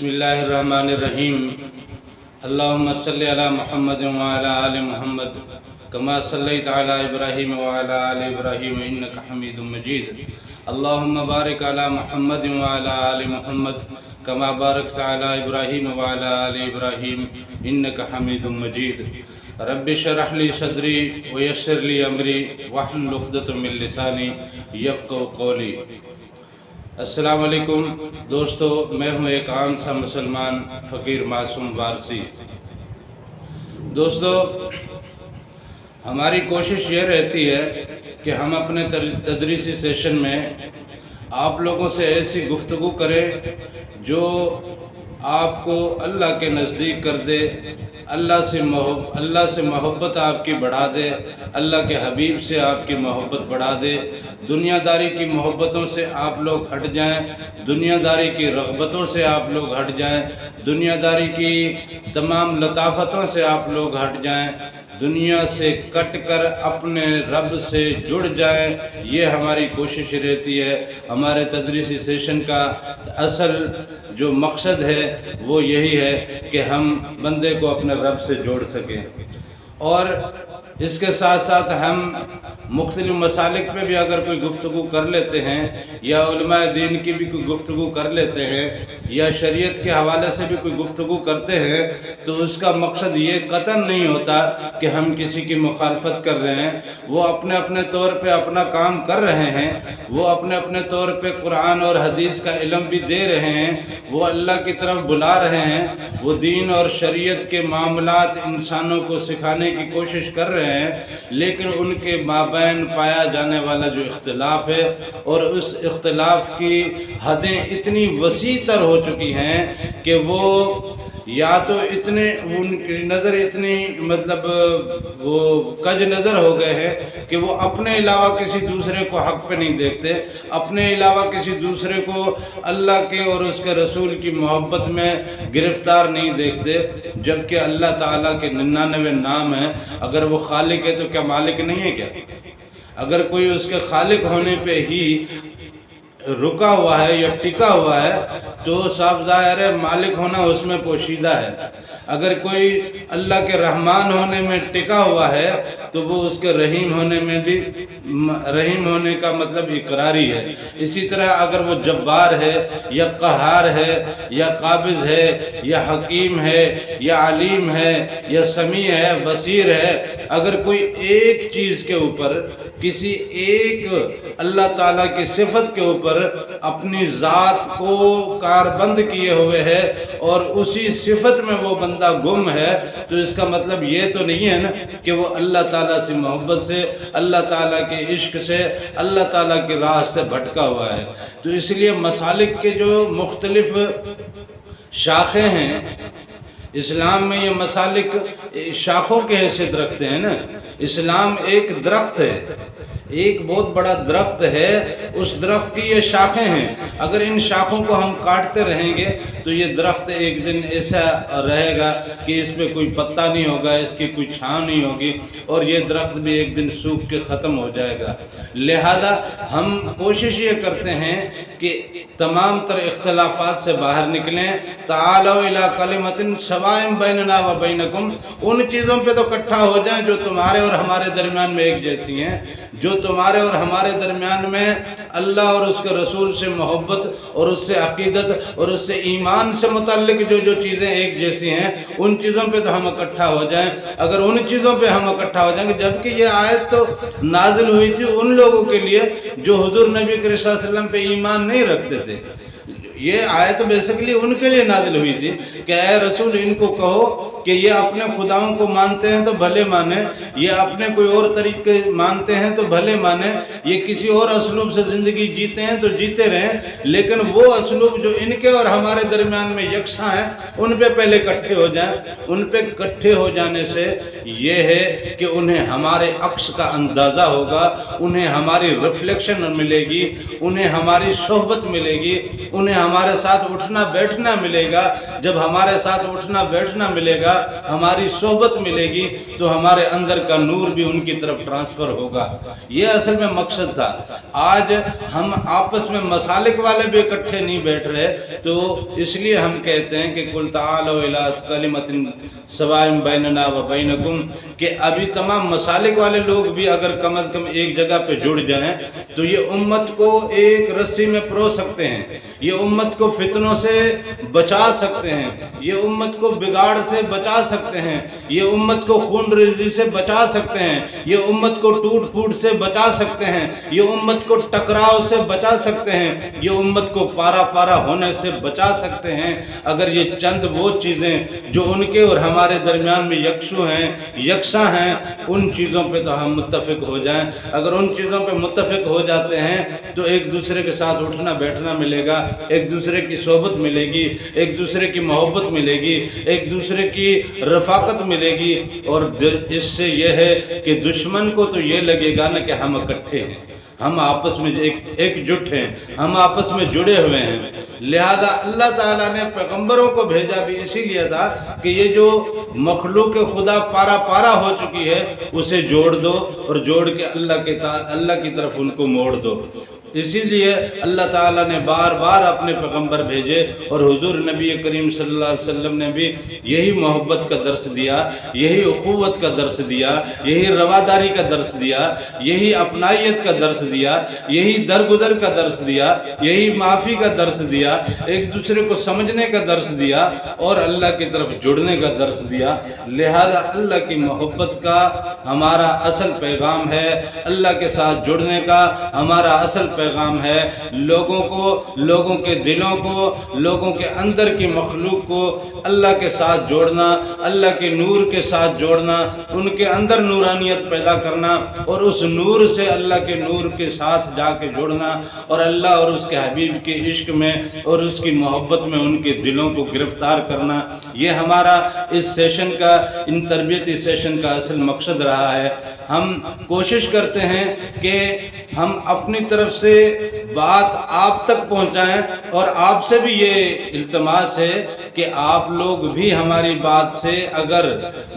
بسم اللہ الرحمن الرحیم اللہم صلی علی محمد وعلی آل محمد کما صلیت علی ابراہیم وعلی آل ابراہیم انکا حمید مجید اللہم بارک علی محمد وعلی آل محمد کما بارکت علی ابراہیم وعلی آل ابراہیم انکا حمید مجید رب اشرح لی صدری ویسر لی امری واحلل عقدۃ من لسانی یفقہوا قولی۔ السلام علیکم دوستو، میں ہوں ایک عام سا مسلمان فقیر معصوم وارسی۔ دوستو، ہماری کوشش یہ رہتی ہے کہ ہم اپنے تدریسی سیشن میں آپ لوگوں سے ایسی گفتگو کریں جو آپ کو اللہ کے نزدیک کر دے، اللہ سے محبت آپ کی بڑھا دے، اللہ کے حبیب سے آپ کی محبت بڑھا دے، دنیا داری کی محبتوں سے آپ لوگ ہٹ جائیں، دنیا داری کی رغبتوں سے آپ لوگ ہٹ جائیں، دنیا داری کی تمام لطافتوں سے آپ لوگ ہٹ جائیں، دنیا سے کٹ کر اپنے رب سے جڑ جائیں۔ یہ ہماری کوشش رہتی ہے۔ ہمارے تدریسی سیشن کا اصل جو مقصد ہے وہ یہی ہے کہ ہم بندے کو اپنے رب سے جوڑ سکیں، اور اس کے ساتھ ساتھ ہم مختلف مسالک پہ بھی اگر کوئی گفتگو کر لیتے ہیں، یا علماء دین کی بھی کوئی گفتگو کر لیتے ہیں، یا شریعت کے حوالے سے بھی کوئی گفتگو کرتے ہیں، تو اس کا مقصد یہ قطعاً نہیں ہوتا کہ ہم کسی کی مخالفت کر رہے ہیں۔ وہ اپنے اپنے طور پہ اپنا کام کر رہے ہیں، وہ اپنے اپنے طور پہ قرآن اور حدیث کا علم بھی دے رہے ہیں، وہ اللہ کی طرف بلا رہے ہیں، وہ دین اور شریعت کے معاملات انسانوں کو سکھانے کی کوشش کر رہے ہیں، لیکن ان کے مابین پایا جانے والا جو اختلاف ہے، اور اس اختلاف کی حدیں اتنی وسیع تر ہو چکی ہیں کہ وہ یا تو ان کی نظر اتنی وہ کج نظر ہو گئے ہیں کہ وہ اپنے علاوہ کسی دوسرے کو حق پہ نہیں دیکھتے، اپنے علاوہ کسی دوسرے کو اللہ کے اور اس کے رسول کی محبت میں گرفتار نہیں دیکھتے، جبکہ اللہ تعالیٰ کے 99 نام ہیں۔ اگر وہ خالق ہے تو کیا مالک نہیں ہے؟ کیا اگر کوئی اس کے خالق ہونے پہ ہی رکا ہوا ہے یا ٹکا ہوا ہے تو صاف ظاہر ہے مالک ہونا اس میں پوشیدہ ہے۔ اگر کوئی اللہ کے رحمان ہونے میں ٹکا ہوا ہے تو وہ اس کے رحیم ہونے میں بھی رحیم ہونے کا مطلب اقراری ہے۔ اسی طرح اگر وہ جبار ہے یا قہار ہے یا قابض ہے یا حکیم ہے یا علیم ہے یا سمیع ہے، بصیر ہے، اگر کوئی ایک چیز کے اوپر، کسی ایک اللہ تعالیٰ کی صفت کے اوپر اپنی ذات کو کاربند کیے ہوئے ہے اور اسی صفت میں وہ بندہ گم ہے، تو اس کا مطلب یہ تو نہیں ہے نا کہ وہ اللہ تعالیٰ سے محبت سے، اللہ تعالیٰ کے عشق سے، اللہ تعالیٰ کے راہ سے بھٹکا ہوا ہے۔ تو اس لیے مسالک کے جو مختلف شاخیں ہیں اسلام میں، یہ مسالک شاخوں کی حیثیت رکھتے ہیں نا۔ اسلام ایک درخت ہے، ایک بہت بڑا درخت ہے، اس درخت کی یہ شاخیں ہیں۔ اگر ان شاخوں کو ہم کاٹتے رہیں گے تو یہ درخت ایک دن ایسا رہے گا کہ اس پہ کوئی پتا نہیں ہوگا، اس کی کوئی چھاؤں نہیں ہوگی، اور یہ درخت بھی ایک دن سوکھ کے ختم ہو جائے گا۔ لہذا ہم کوشش یہ کرتے ہیں کہ تمام تر اختلافات سے باہر نکلیں۔ تعالوا الی کلمۃ سواء بیننا و بینکم، ان چیزوں پہ تو اکٹھا ہو جائیں جو تمہارے اور ہمارے درمیان میں ایک جیسی ہیں، جو تمہارے اور ہمارے درمیان میں اللہ اور اس کے رسول سے محبت اور اس سے عقیدت اور اس سے ایمان سے متعلق جو چیزیں ایک جیسی ہیں، ان چیزوں پہ تو ہم اکٹھا ہو جائیں۔ اگر ان چیزوں پہ ہم اکٹھا ہو جائیں گے، جبکہ یہ آیت تو نازل ہوئی تھی ان لوگوں کے لیے جو حضور نبی کریم صلی اللہ علیہ وسلم پہ ایمان نہیں رکھتے تھے، یہ آیت بیسیکلی ان کے لیے نازل ہوئی تھی کہ اے رسول ان کو کہو کہ یہ اپنے خداؤں کو مانتے ہیں تو بھلے مانیں، یہ اپنے کوئی اور طریقے مانتے ہیں تو بھلے مانیں، یہ کسی اور اسلوب سے زندگی جیتے ہیں تو جیتے رہیں، لیکن وہ اسلوب جو ان کے اور ہمارے درمیان میں یکساں ہیں ان پہ پہلے اکٹھے ہو جائیں۔ ان پہ اکٹھے ہو جانے سے یہ ہے کہ انہیں ہمارے عکس کا اندازہ ہوگا، انہیں ہماری ریفلیکشن ملے گی، انہیں ہماری صحبت ملے گی، انہیں ہمارے ساتھ اٹھنا بیٹھنا ملے گا۔ جب ہمارے ساتھ اٹھنا بیٹھنا ملے گا، ہماری صحبت ملے گی، تو ہمارے اندر کا نور بھی ان کی طرف ٹرانسفر ہوگا۔ یہ اصل میں مقصد تھا۔ آج ہم آپس میں مسالک والے بھی اکٹھے نہیں بیٹھ رہے، تو اس لیے ہم کہتے ہیں کہ قُلْ تَعَالَوْا إِلَىٰ كَلِمَةٍ سَوَاءٍ بَيْنَنَا وَبَيْنَكُمْ، کہ ابھی تمام مسالک والے لوگ بھی اگر کم از کم ایک جگہ پہ جڑ جائیں تو یہ امت کو ایک رسی میں پرو سکتے ہیں، یہ امت کو فتنوں سے بچا سکتے ہیں، یہ امت کو بگاڑ سے بچا سکتے ہیں، یہ امت کو خون ریزی سے بچا سکتے ہیں، یہ امت کو ٹوٹ پھوٹ سے بچا سکتے ہیں، یہ امت کو ٹکراؤ سے بچا سکتے ہیں، یہ امت کو پارا پارا ہونے سے بچا سکتے ہیں، اگر یہ چند وہ چیزیں جو ان کے اور ہمارے درمیان میں یکسو ہیں، یکساں ہیں، ان چیزوں پہ تو ہم متفق ہو جائیں۔ اگر ان چیزوں پہ متفق ہو جاتے ہیں تو ایک دوسرے کے ساتھ اٹھنا بیٹھنا ملے گا، ایک دوسرے کی صحبت ملے گی، ایک دوسرے کی محبت ملے گی، ایک دوسرے کی رفاقت ملے گی، اور اس سے یہ ہے کہ دشمن کو تو یہ لگے گا نا کہ ہم اکٹھے ہیں، ہم آپس میں ایک جٹ ہیں، ہم آپس میں جڑے ہوئے ہیں۔ لہذا اللہ تعالیٰ نے پیغمبروں کو بھیجا بھی اسی لیے تھا کہ یہ جو مخلوق خدا پارا پارا ہو چکی ہے اسے جوڑ دو، اور جوڑ کے اللہ کی طرف ان کو موڑ دو۔ اسی لیے اللہ تعالیٰ نے بار بار اپنے پیغمبر بھیجے، اور حضور نبی کریم صلی اللہ علیہ وسلم نے بھی یہی محبت کا درس دیا، یہی اخوت کا درس دیا، یہی رواداری کا درس دیا، یہی اپنائیت کا درس دیا، یہی درگزر کا درس دیا، یہی معافی کا درس دیا، ایک دوسرے کو سمجھنے کا درس دیا، اور اللہ کی طرف جڑنے کا درس دیا۔ لہذا اللہ کی محبت کا ہمارا اصل پیغام ہے، اللہ کے ساتھ جڑنے کا ہمارا اصل پیغام ہے، لوگوں کو، لوگوں کے دلوں کو، لوگوں کے اندر کی مخلوق کو اللہ کے ساتھ جوڑنا، اللہ کے نور کے ساتھ جوڑنا، ان کے اندر نورانیت پیدا کرنا، اور اس نور سے اللہ کے نور کے ساتھ جا کے جوڑنا، اور اللہ اور اس کے حبیب کے عشق میں اور اس کی محبت میں ان کے دلوں کو گرفتار کرنا، یہ ہمارا اس سیشن کا، ان تربیتی سیشن کا اصل مقصد رہا ہے۔ ہم کوشش کرتے ہیں کہ ہم اپنی طرف سے بات آپ تک پہنچائیں، اور آپ سے بھی یہ التماس ہے کہ آپ لوگ بھی ہماری بات سے اگر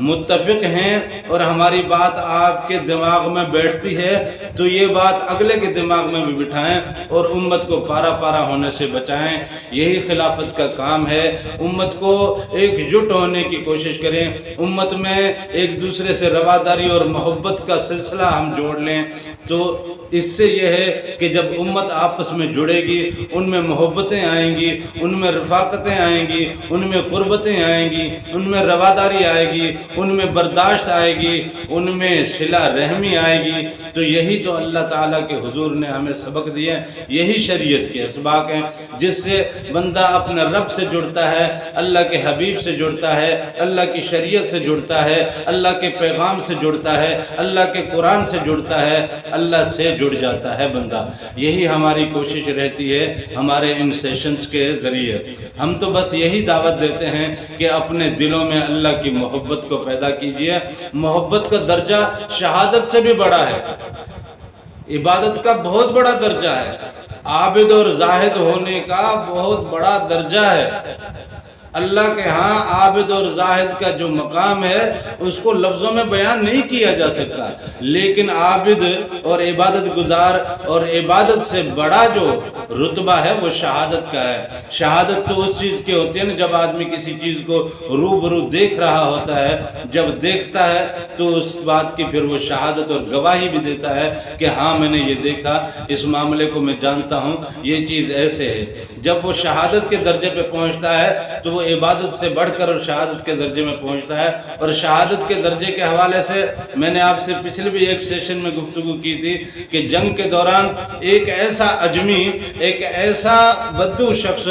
متفق ہیں اور ہماری بات آپ کے دماغ میں بیٹھتی ہے تو یہ بات اگلے کے دماغ میں بھی بٹھائیں اور امت کو پارا پارا ہونے سے بچائیں۔ یہی خلافت کا کام ہے، امت کو ایک جٹ ہونے کی کوشش کریں، امت میں ایک دوسرے سے رواداری اور محبت کا سلسلہ ہم جوڑ لیں، تو اس سے یہ ہے کہ جب امت آپس میں جڑے گی، ان میں محبتیں آئیں گی، ان میں رفاقتیں آئیں گی، ان میں قربتیں آئیں گی، ان میں رواداری آئے گی، ان میں برداشت آئے گی، ان میں صلہ رحمی آئے گی۔ تو یہی تو اللہ تعالیٰ کے حضور نے ہمیں سبق دیے، یہی شریعت کے اسباق ہیں جس سے بندہ اپنے رب سے جڑتا ہے، اللہ کے حبیب سے جڑتا ہے، اللہ کی شریعت سے جڑتا ہے، اللہ کے پیغام سے جڑتا ہے، اللہ کے قرآن سے جڑتا ہے، اللہ سے جڑ جاتا ہے بندہ۔ یہی ہماری کوشش رہتی ہے ہمارے ان سیشنز کے ذریعے۔ ہم تو بس یہی دعوت دیتے ہیں کہ اپنے دلوں میں اللہ کی محبت کو پیدا کیجئے۔ محبت کا درجہ شہادت سے بھی بڑا ہے، عبادت کا بہت بڑا درجہ ہے، عابد اور زاہد ہونے کا بہت بڑا درجہ ہے۔ اللہ کے ہاں عابد اور زاہد کا جو مقام ہے اس کو لفظوں میں بیان نہیں کیا جا سکتا، لیکن عابد اور عبادت گزار اور عبادت سے بڑا جو رتبہ ہے وہ شہادت کا ہے۔ شہادت تو اس چیز کی ہوتی ہے نا جب آدمی کسی چیز کو روبرو دیکھ رہا ہوتا ہے، جب دیکھتا ہے تو اس بات کی پھر وہ شہادت اور گواہی بھی دیتا ہے کہ ہاں میں نے یہ دیکھا، اس معاملے کو میں جانتا ہوں، یہ چیز ایسے ہے۔ جب وہ شہادت کے درجے پہ پہنچتا ہے تو وہ عبادت سے بڑھ کر اور شہادت کے درجے میں پہنچتا ہے۔ اور شہادت کے درجے کے حوالے سے میں نے آپ سے پچھلے بھی ایک سیشن میں گفتگو کی تھی کہ جنگ کے دوران ایک ایسا اجمی، ایک ایسا بدو شخص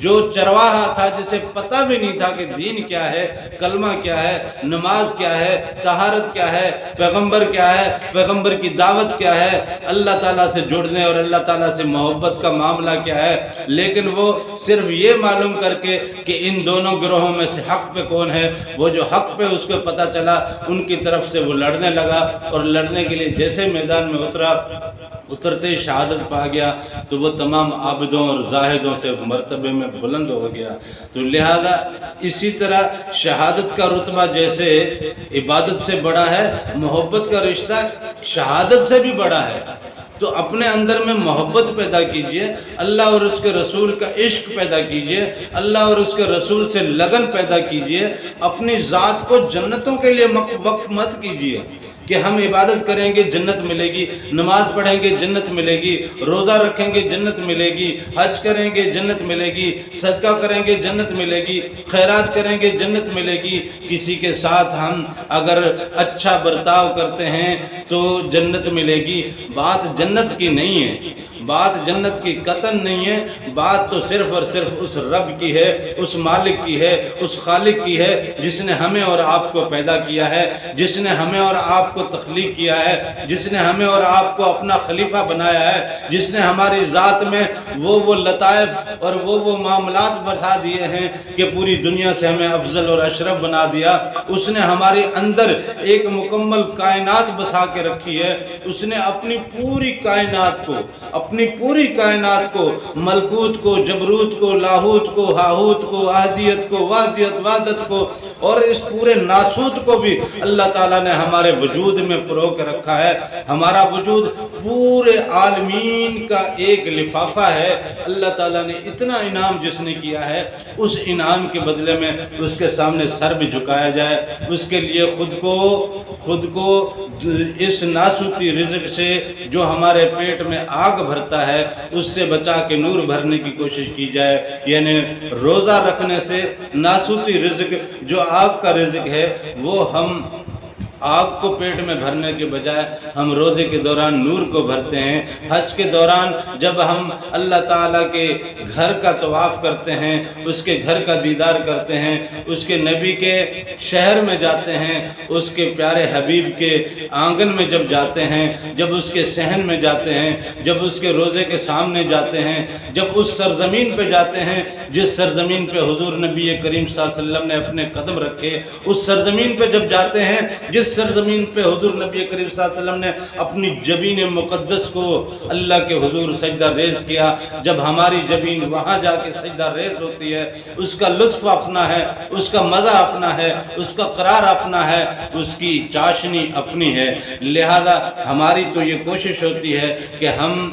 جو چرواہا تھا، جسے پتہ بھی نہیں تھا کہ دین کیا ہے، کلمہ کیا ہے، نماز کیا ہے، طہارت کیا ہے، پیغمبر کیا ہے، پیغمبر کی دعوت کیا ہے، اللہ تعالیٰ سے جڑنے اور اللہ تعالیٰ سے محبت کا معاملہ کیا ہے، لیکن وہ صرف یہ معلوم کر کے کہ ان دونوں گروہوں میں سے حق پہ کون ہے، وہ جو حق پہ اس کو پتہ چلا ان کی طرف سے وہ لڑنے لگا، اور لڑنے کے لیے جیسے میدان میں اترا اترتے ہی شہادت پا گیا تو وہ تمام عابدوں اور زاہدوں سے مرتبے میں بلند ہو گیا۔ تو لہذا اسی طرح شہادت کا رتبہ جیسے عبادت سے بڑا ہے، محبت کا رشتہ شہادت سے بھی بڑا ہے۔ تو اپنے اندر میں محبت پیدا کیجئے، اللہ اور اس کے رسول کا عشق پیدا کیجئے، اللہ اور اس کے رسول سے لگن پیدا کیجئے، اپنی ذات کو جنتوں کے لیے وقف مت کیجئے کہ ہم عبادت کریں گے جنت ملے گی، نماز پڑھیں گے جنت ملے گی، روزہ رکھیں گے جنت ملے گی، حج کریں گے جنت ملے گی، صدقہ کریں گے جنت ملے گی، خیرات کریں گے جنت ملے گی۔ کسی کے ساتھ ہم اگر اچھا برتاؤ کرتے ہیں تو جنت ملے گی، بات جنت کی نہیں ہے، بات جنت کی قطعاً نہیں ہے، بات تو صرف اور صرف اس رب کی ہے، اس مالک کی ہے، اس خالق کی ہے جس نے ہمیں اور آپ کو پیدا کیا ہے، جس نے ہمیں اور آپ کو تخلیق کیا ہے، جس نے ہمیں اور آپ کو اپنا خلیفہ بنایا ہے، جس نے ہماری ذات میں وہ لطائف اور وہ معاملات بتا دیے ہیں کہ پوری دنیا سے ہمیں افضل اور اشرف بنا دیا۔ اس نے ہمارے اندر ایک مکمل کائنات بسا کے رکھی ہے، اس نے اپنی پوری کائنات کو ملکوت کو، جبروت کو، لاہوت کو، ہاہوت کو، احدیت کو، وحدت کو اور اس پورے ناسوت کو بھی اللہ تعالیٰ نے ہمارے وجود میں پرو کے رکھا ہے۔ ہمارا وجود پورے عالمین کا ایک لفافہ ہے۔ اللہ تعالیٰ نے اتنا انعام جس نے کیا ہے، اس انعام کے بدلے میں اس کے سامنے سر بھی جھکایا جائے، اس کے لیے خود کو اس ناسوتی رزق سے جو ہمارے پیٹ میں آگ بھرتا ہے اس سے بچا کے نور بھرنے کی کوشش کی جائے۔ یعنی روزہ رکھنے سے ناسوتی رزق جو آگ کا رزق ہے وہ ہم آگ کو پیٹ میں بھرنے کے بجائے ہم روزے کے دوران نور کو بھرتے ہیں۔ حج کے دوران جب ہم اللہ تعالیٰ کے گھر کا طواف کرتے ہیں، اس کے گھر کا دیدار کرتے ہیں، اس کے نبی کے شہر میں جاتے ہیں، اس کے پیارے حبیب کے آنگن میں جب جاتے ہیں، جب اس کے صحن میں جاتے ہیں، جب اس کے روزے کے سامنے جاتے ہیں، جب اس سرزمین پہ جاتے ہیں جس سرزمین پہ حضور نبی کریم صلی اللہ علیہ وسلم نے اپنے قدم رکھے، اس سرزمین پہ جب جاتے ہیں جس سرزمین پہ حضور نبی کریم صلی اللہ علیہ وسلم نے اپنی جبین مقدس کو اللہ کے حضور سجدہ ریز کیا، جب ہماری جبین وہاں جا کے سجدہ ریز ہوتی ہے، اس کا لطف اپنا ہے، اس کا مزہ اپنا ہے، اس کا قرار اپنا ہے، اس کی چاشنی اپنی ہے۔ لہذا ہماری تو یہ کوشش ہوتی ہے کہ ہم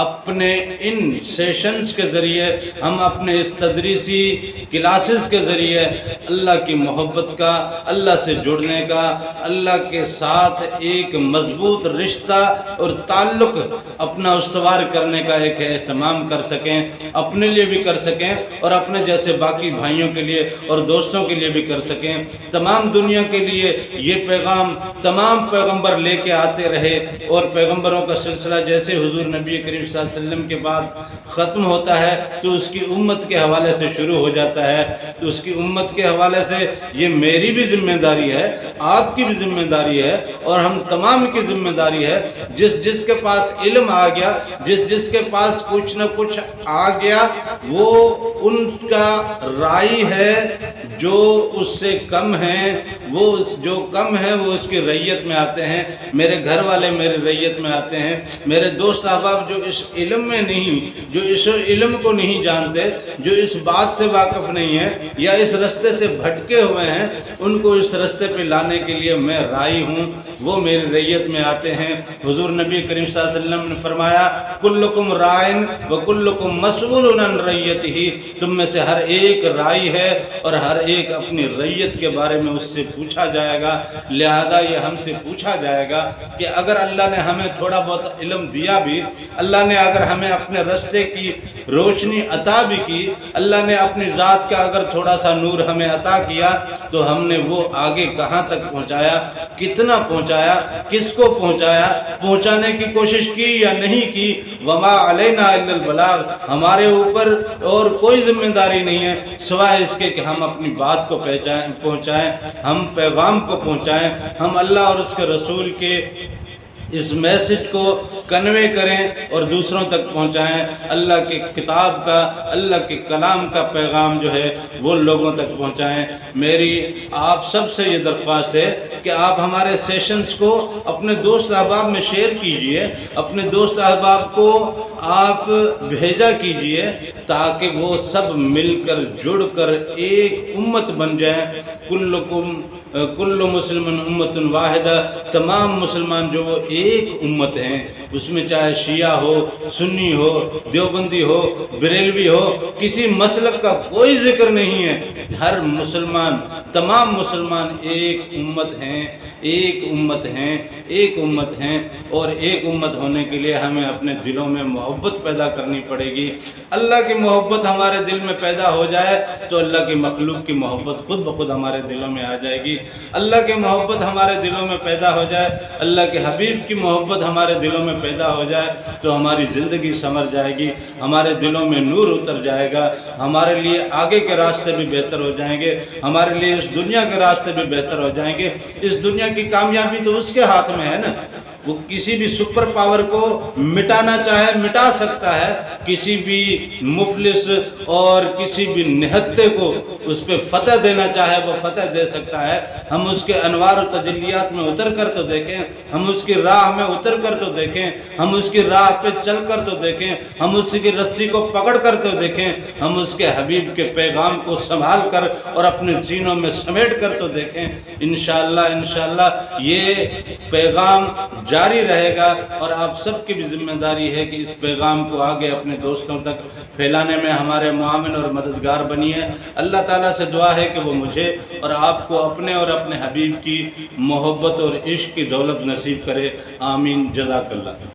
اپنے ان سیشنز کے ذریعے، ہم اپنے اس تدریسی کلاسز کے ذریعے اللہ کی محبت کا، اللہ سے جڑنے کا، اللہ کے ساتھ ایک مضبوط رشتہ اور تعلق اپنا استوار کرنے کا ایک اہتمام کر سکیں، اپنے لیے بھی کر سکیں اور اپنے جیسے باقی بھائیوں کے لیے اور دوستوں کے لیے بھی کر سکیں۔ تمام دنیا کے لیے یہ پیغام تمام پیغمبر لے کے آتے رہے اور پیغمبروں کا سلسلہ جیسے حضور نبی کریم صلی اللہ علیہ وسلم کے بعد ختم ہوتا ہے تو اس کی امت کے حوالے سے شروع ہو جاتا ہے۔ تو اس کی امت کے حوالے سے یہ میری بھی ذمہ داری ہے، آپ کی بھی ذمہ داری ہے اور ہم تمام کی ذمہ داری ہے۔ جس کے پاس علم آ گیا، جس کے پاس کچھ نہ کچھ آ گیا، وہ ان کا رائی ہے، جو اس سے کم ہیں وہ جو کم ہیں وہ اس کی ریت میں آتے ہیں۔ میرے گھر والے میرے ریت میں آتے ہیں، میرے دوست احباب جو اس علم میں نہیں، جو اس علم کو نہیں جانتے، جو اس بات سے واقف نہیں ہے یا اس رستے سے بھٹکے ہوئے ہیں، ان کو اس رستے پہ لانے کے لیے میں رائی ہوں، وہ میری ریت میں آتے ہیں۔ حضور نبی کریم صلی اللہ علیہ وسلم نے فرمایا کلکم رائن وکلکم مسئول عن رعیتہ، تم میں سے ہر ایک رائی ہے اور ہر ایک اپنی ریت کے بارے میں اس سے پوچھا جائے گا۔ لہذا یہ ہم سے پوچھا جائے گا کہ اگر اللہ نے ہمیں تھوڑا بہت علم دیا بھی، اللہ نے اگر ہمیں اپنے رستے کی روشنی عطا بھی کی، اللہ نے اپنی ذات کا اگر تھوڑا سا نور ہمیں عطا کیا، تو ہم نے وہ آگے کہاں تک پہنچایا، کتنا پہنچایا، کس کو پہنچایا، پہنچانے کی کوشش کی یا نہیں کی۔ وما علینا الا البلاغ، ہمارے اوپر اور کوئی ذمہ داری نہیں ہے سوائے اس کے کہ ہم اپنی بات کو پہنچائیں، ہم پیغام کو پہنچائیں، ہم اللہ اور اس کے رسول کے اس میسج کو کنوے کریں اور دوسروں تک پہنچائیں۔ اللہ کی کتاب کا، اللہ کے کلام کا پیغام جو ہے وہ لوگوں تک پہنچائیں۔ میری آپ سب سے یہ درخواست ہے کہ آپ ہمارے سیشنز کو اپنے دوست احباب میں شیئر کیجئے، اپنے دوست احباب کو آپ بھیجا کیجئے تاکہ وہ سب مل کر جڑ کر ایک امت بن جائیں۔ کل مسلم امت واحدہ، تمام مسلمان جو وہ ایک امت ہیں، اس میں چاہے شیعہ ہو، سنی ہو، دیوبندی ہو، بریلوی ہو، کسی مسلک کا کوئی ذکر نہیں ہے۔ ہر مسلمان، تمام مسلمان ایک امت ہیں، ایک امت ہیں، ایک امت ہیں، اور ایک امت ہونے کے لیے ہمیں اپنے دلوں میں محبت پیدا کرنی پڑے گی۔ اللہ کی محبت ہمارے دل میں پیدا ہو جائے تو اللہ کی مخلوق کی محبت خود بخود ہمارے دلوں میں آ جائے گی۔ اللہ کی محبت ہمارے دلوں میں پیدا ہو جائے، اللہ کے حبیب کی محبت ہمارے دلوں میں پیدا ہو جائے تو ہماری زندگی سنور جائے گی، ہمارے دلوں میں نور اتر جائے گا، ہمارے لیے آگے کے راستے بھی بہتر ہو جائیں گے، ہمارے لیے اس دنیا کے راستے بھی بہتر ہو جائیں گے۔ اس دنیا کی کامیابی تو اس کے ہاتھ میں ہے نا، وہ کسی بھی سپر پاور کو مٹانا چاہے مٹا سکتا ہے، کسی بھی مفلس اور کسی بھی نہتے کو اس پہ فتح دینا چاہے وہ فتح دے سکتا ہے۔ ہم اس کے انوار و تجلیات میں اتر کر تو دیکھیں، ہم اس کی راہ میں اتر کر تو دیکھیں، ہم اس کی راہ پہ چل کر تو دیکھیں، ہم اس کی رسی کو پکڑ کر تو دیکھیں، ہم اس کے حبیب کے پیغام کو سنبھال کر اور اپنے سینوں میں سمیٹ کر تو دیکھیں۔ انشاءاللہ یہ پیغام جاری رہے گا، اور آپ سب کی بھی ذمہ داری ہے کہ اس پیغام کو آگے اپنے دوستوں تک پھیلانے میں ہمارے معاون اور مددگار بنیے۔ اللہ تعالیٰ سے دعا ہے کہ وہ مجھے اور آپ کو اپنے اور اپنے حبیب کی محبت اور عشق کی دولت نصیب کرے۔ آمین۔ جزاک اللہ۔